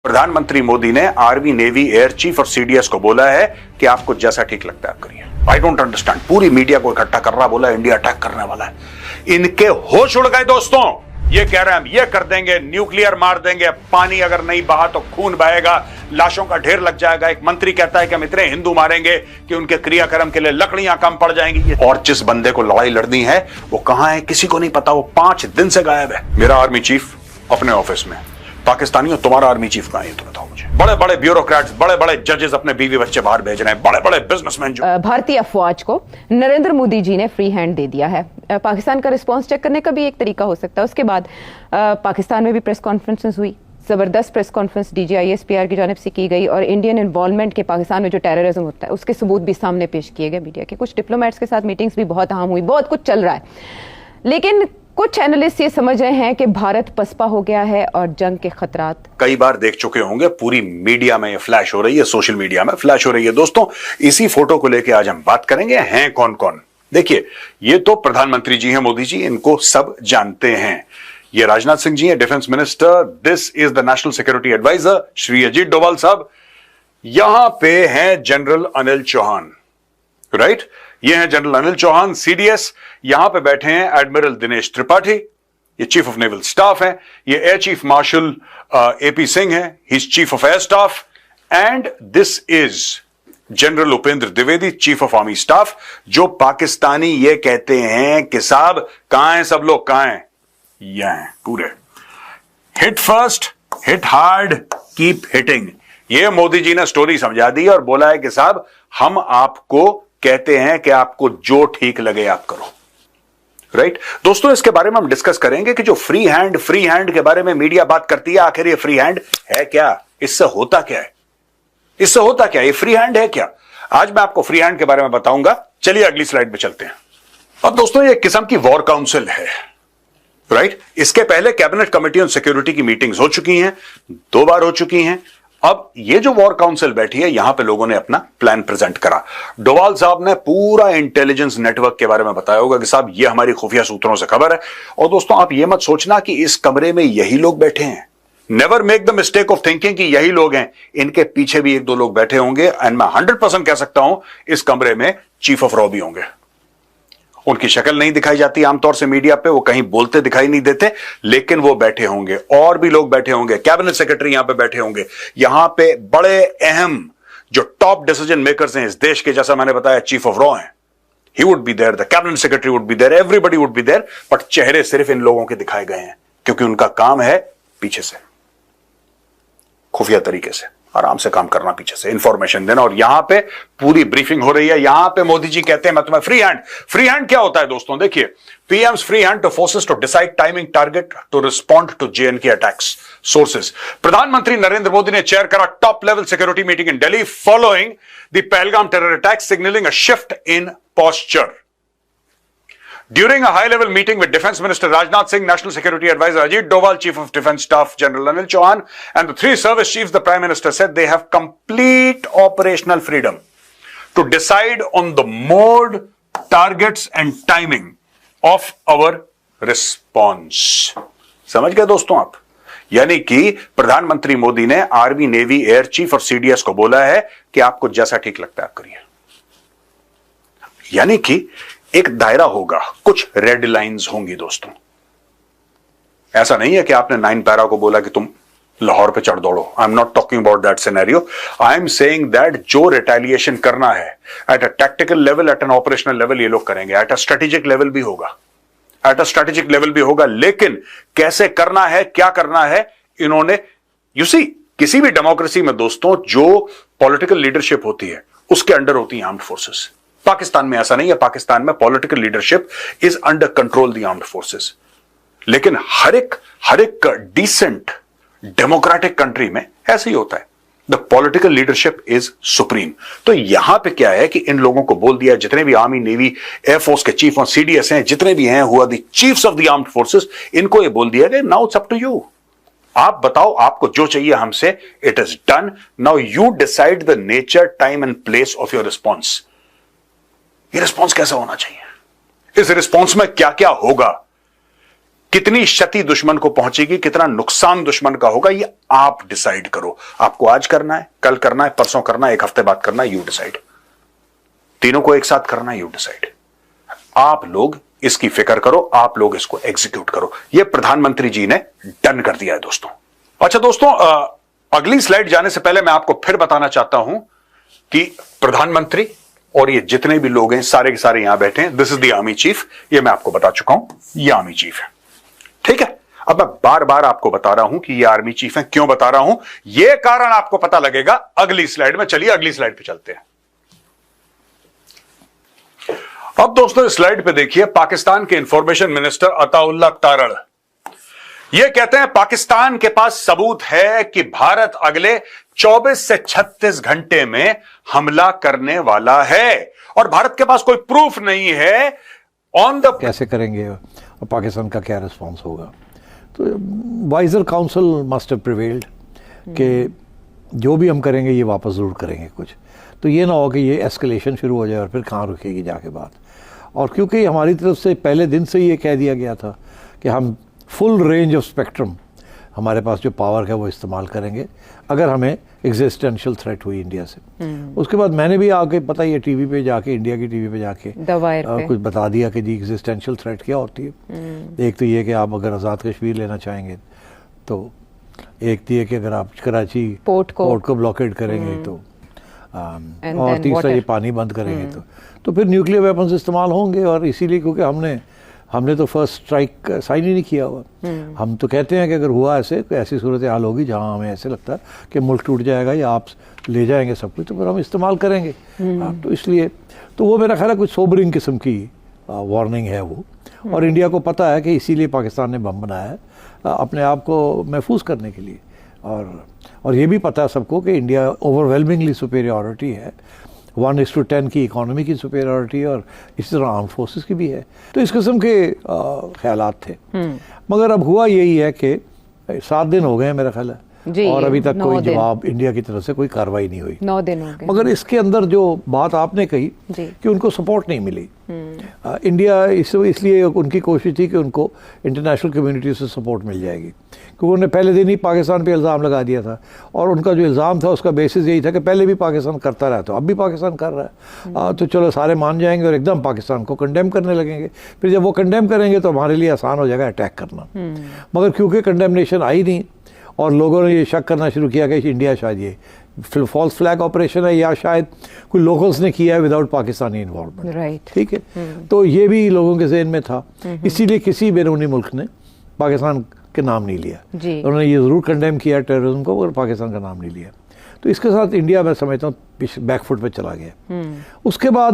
प्रधानमंत्री मोदी ने army, navy, air chief और सीडीएस को बोला है कि आपको जैसा ठीक लगता है आप करिए। I don't understand. पूरी मीडिया को इकट्ठा कर रहा, बोला इंडिया अटैक करने वाला है। इनके होश उड़ गए दोस्तों। ये कह रहे हैं हम ये कर देंगे, न्यूक्लियर मार देंगे, पानी अगर नहीं बहा तो खून बहेगा, लाशों का ढेर लग जाएगा। एक मंत्री कहता है कि हम इतने हिंदू मारेंगे कि उनके क्रियाक्रम के लिए लकड़ियां कम पड़ जाएंगी। और जिस बंदे को लड़ाई लड़नी है वो कहां है किसी को नहीं पता। वो 5 दिन से गायब है। मेरा आर्मी चीफ अपने ऑफिस में। पाकिस्तानियों, तुम्हारा आर्मी चीफ कहां है तो बताओ मुझे। बड़े बड़े ब्यूरोक्रेट्स, बड़े बड़े जजेस अपने बीवी बच्चे बाहर भेज रहे हैं, बड़े बड़े बिजनेसमैन जो भारतीय अफवाज को नरेंद्र मोदी जी ने फ्री हैंड दे दिया है। पाकिस्तान का रिस्पांस चेक करने का भी एक तरीका हो सकता है। उसके बाद पाकिस्तान में भी प्रेस कॉन्फ्रेंसेस हुई, जबरदस्त प्रेस कॉन्फ्रेंस DGISPR की जानिब से की गई और इंडियन इन्वॉल्वमेंट के पाकिस्तान में जो टेररिज्म होता है उसके सबूत भी सामने पेश किए गए मीडिया के। कुछ डिप्लोमेट्स के साथ मीटिंग्स भी बहुत अहम हुई, बहुत कुछ चल रहा है। लेकिन कुछ एनालिस्ट ये समझ रहे हैं कि भारत पसपा हो गया है और जंग के खतरात। कई बार देख चुके होंगे, पूरी मीडिया में ये फ्लैश हो रही है, सोशल मीडिया में फ्लैश हो रही है। दोस्तों, इसी फोटो को लेकर आज हम बात करेंगे। हैं कौन कौन? देखिए, ये तो प्रधानमंत्री जी हैं, मोदी जी, इनको सब जानते हैं। ये राजनाथ सिंह जी हैं, defence minister. This is the national security adviser Shri Ajit Doval साहब। यहां पे हैं जनरल अनिल चौहान, राइट? ये हैं जनरल अनिल चौहान, सीडीएस। यहां पे बैठे हैं एडमिरल दिनेश त्रिपाठी, ये चीफ ऑफ नेवल स्टाफ हैं। ये air chief marshal AP Singh हैं, he is chief of air staff. And this is general Upendra Dwivedi, chief of army staff, जो पाकिस्तानी ये कहते हैं कि साहब कहां हैं सब लोग, कहां हैं? यहां हैं पूरे। Hit first, hit hard, keep hitting. ये मोदी जी ने स्टोरी समझा दी और बोला है कि साहब हम आपको कहते हैं कि आपको जो ठीक लगे आप करो, राइट? दोस्तों, इसके बारे में हम डिस्कस करेंगे कि जो फ्री हैंड के बारे में मीडिया बात करती है, आखिर ये फ्री हैंड है क्या? इससे होता क्या है? इससे होता क्या? ये फ्री हैंड है क्या? आज मैं आपको फ्री हैंड के बारे में बताऊंगा। चलिए अगली स्लाइड पे चलते हैं। अब दोस्तों, ये एक किस्म की वॉर काउंसिल है, राइट? इसके पहले कैबिनेट कमेटी ऑन सिक्योरिटी की मीटिंग्स हो चुकी हैं, 2 बार हो चुकी हैं। अब ये जो वॉर काउंसिल बैठी है, यहां पे लोगों ने अपना प्लान प्रेजेंट करा। डोभाल साहब ने पूरा इंटेलिजेंस नेटवर्क के बारे में बताया होगा कि साहब ये हमारी खुफिया सूत्रों से खबर है। और दोस्तों, आप ये मत सोचना कि इस कमरे में यही लोग बैठे हैं। Never make the mistake of thinking कि यही लोग हैं। इनके पीछे भी 1-2 लोग बैठे होंगे। एंड मैं 100% कह सकता हूं इस कमरे में चीफ ऑफ रॉ भी होंगे। उनकी शक्ल नहीं दिखाई जाती आमतौर से मीडिया पे, वो कहीं बोलते दिखाई नहीं देते, लेकिन वो बैठे होंगे। और भी लोग बैठे होंगे, कैबिनेट सेक्रेटरी यहां पे बैठे होंगे। यहां पे बड़े अहम जो टॉप डिसीजन मेकर्स हैं इस देश के, जैसा मैंने बताया, चीफ ऑफ रॉ हैं, he would be there, the cabinet secretary would be there, everybody would be there. But चेहरे सिर्फ इन लोगों के दिखाए गए हैं क्योंकि उनका काम है पीछे से, खुफिया तरीके से आराम से काम करना, पीछे से इंफॉर्मेशन देना। और यहां पे पूरी ब्रीफिंग हो रही है। यहां पे मोदी जी कहते हैं मैं तुम्हें फ्री हैंड क्या होता है दोस्तों? देखिए, PM's free hand to forces to decide timing target to respond to JNK attacks. Sources, प्रधानमंत्री नरेंद्र मोदी ने चेयर करा top level security meeting in Delhi following the Pahalgam terror attack, signalling a shift in posture. During a high-level meeting with Defense Minister Rajnath Singh, National Security Advisor Ajit Doval, Chief of Defense Staff General Anil Chauhan, and the 3 service chiefs, the Prime Minister said they have complete operational freedom to decide on the mode, targets and timing of our response. समझ गए दोस्तों आप? यानी कि प्रधानमंत्री मोदी ने army, navy, air chief और CDS को बोला है कि आपको जैसा ठीक लगता है आप करिए। यानी कि एक दायरा होगा, कुछ रेड लाइंस होंगी दोस्तों। ऐसा नहीं है कि आपने 9 पैरा को बोला कि तुम लाहौर पे चढ़ दौड़ो। I am not talking about that scenario. I am saying that जो रिटेलिएशन करना है at a tactical level, at an operational level, ये लोग करेंगे। एट अ स्ट्रेटेजिक लेवल भी होगा, लेकिन कैसे करना है, क्या करना है, इन्होंने किसी भी डेमोक्रेसी में दोस्तों जो पॉलिटिकल लीडरशिप होती है उसके अंडर होती है आर्म्ड फोर्सेस। पाकिस्तान में ऐसा नहीं है। पाकिस्तान में political leadership is under control the armed forces. लेकिन हर एक डिसेंट डेमोक्रेटिक कंट्री में ऐसे ही होता है। The political leadership is supreme. तो यहां पे क्या है कि इन लोगों को बोल दिया, जितने भी आर्मी, नेवी, एयरफोर्स के चीफ और CDS हैं, जितने भी हैं हुआ the chiefs of the armed forces, इनको ये बोल दिया गया now it's up to you. आप बताओ आपको जो चाहिए हमसे, it is done. Now you decide the nature, time and place of your response. ये रिस्पॉन्स कैसा होना चाहिए, इस रिस्पॉन्स में क्या क्या होगा, कितनी क्षति दुश्मन को पहुंचेगी, कितना नुकसान दुश्मन का होगा, ये आप डिसाइड करो। आपको आज करना है, कल करना है, परसों करना है, एक हफ्ते बाद करना है, यू डिसाइड। तीनों को एक साथ करना है, यू डिसाइड। आप लोग इसकी फिक्र करो, आप लोग इसको एग्जीक्यूट करो। यह प्रधानमंत्री जी ने डन कर दिया है दोस्तों। अच्छा दोस्तों, अगली स्लाइड जाने से पहले मैं आपको फिर बताना चाहता हूं कि प्रधानमंत्री और ये जितने भी लोग हैं सारे के सारे यहां बैठे हैं, this is the army chief. ये मैं आपको बता चुका हूं, ये आर्मी चीफ है, ठीक है। अब मैं बार बार आपको बता रहा हूं कि ये आर्मी चीफ है। क्यों बता रहा हूं, ये कारण आपको पता लगेगा अगली स्लाइड में। चलिए अगली स्लाइड पे चलते हैं। अब दोस्तों इस स्लाइड पे देखिए, पाकिस्तान के इंफॉर्मेशन मिनिस्टर अताउल्लाह तारड़ ये कहते हैं पाकिस्तान के पास सबूत है कि भारत अगले 24 से 36 घंटे में हमला करने वाला है, और भारत के पास कोई प्रूफ नहीं है ऑन द कैसे करेंगे और पाकिस्तान का क्या रिस्पांस होगा। तो wiser council must have prevailed कि जो भी हम करेंगे ये वापस ज़रूर करेंगे कुछ। तो ये ना हो कि ये एस्केलेशन शुरू हो जाए और फिर कहाँ रुकेगी जाके बात। और क्योंकि हमारी तरफ से पहले दिन से ये कह दिया गया था कि हम फुल रेंज ऑफ स्पेक्ट्रम, हमारे पास जो पावर है वो इस्तेमाल करेंगे अगर हमें एग्जिस्टेंशियल थ्रेट हुई इंडिया से। उसके बाद मैंने भी आके पता ही है टीवी पे जाके, इंडिया की टीवी पे जाके कुछ बता दिया कि जी एग्जिस्टेंशियल थ्रेट क्या होती है। एक तो ये कि आप अगर आज़ाद कश्मीर लेना चाहेंगे तो, एक तो ये कि अगर आप कराची पोर्ट को ब्लॉकेड करेंगे तो, और तीसरा ये पानी बंद करेंगे तो फिर न्यूक्लियर वेपन्स इस्तेमाल होंगे। और इसीलिए क्योंकि हमने तो फर्स्ट स्ट्राइक साइन ही नहीं किया हुआ। हम तो कहते हैं कि अगर हुआ ऐसी सूरत हाल होगी जहां हमें ऐसे लगता है कि मुल्क टूट जाएगा या आप ले जाएंगे सब कुछ, तो फिर हम इस्तेमाल करेंगे। तो इसलिए तो वो मेरा ख्याल है कुछ सोबरिंग किस्म की वार्निंग है वो। और इंडिया को पता है कि इसीलिए पाकिस्तान ने बम बनाया है अपने आप को महफूज करने के लिए। और ये भी पता है सबको कि इंडिया ओवरवेलमिंगली सुपेरियॉरिटी है, 1:10 की इकोनॉमी की सुपेरियॉरिटी और इसी तरह आर्म फोर्सेस की भी है। तो इस किस्म के ख्यालात थे। मगर अब हुआ यही है कि 7 दिन हो गए हैं मेरा ख्याल है, और अभी तक कोई जवाब इंडिया की तरफ से कोई कार्रवाई नहीं हुई। 9 दिन हो गए। मगर इसके अंदर जो बात आपने कही कि उनको सपोर्ट नहीं मिली, इंडिया इसलिए उनकी कोशिश थी कि उनको इंटरनेशनल कम्युनिटी से सपोर्ट मिल जाएगी, क्योंकि उन्होंने पहले दिन ही पाकिस्तान पे इल्ज़ाम लगा दिया था। और उनका जो इल्ज़ाम था उसका बेसिस यही था कि पहले भी पाकिस्तान करता रहा, तो अब भी पाकिस्तान कर रहा है, तो चलो सारे मान जाएंगे और एकदम पाकिस्तान को कंडेम करने लगेंगे। फिर जब वो कंडेम करेंगे तो हमारे लिए आसान हो जाएगा अटैक करना। मगर क्योंकि कंडेमनेशन आई नहीं और लोगों ने ये शक करना शुरू किया कि इंडिया शायद ये फॉल्स फ्लैग ऑपरेशन है या शायद कोई लोकल्स ने किया है विदाउट पाकिस्तानी इन्वॉल्वमेंट, राइट, ठीक है। तो ये भी लोगों के ज़हन में था, इसीलिए किसी बैरूनी मुल्क ने पाकिस्तान के नाम नहीं लिया। उन्होंने ये ज़रूर कंडेम किया टेररिज्म को, और पाकिस्तान का नाम नहीं लिया। तो इसके साथ इंडिया मैं समझता हूँ बैकफुट पे चला गया। उसके बाद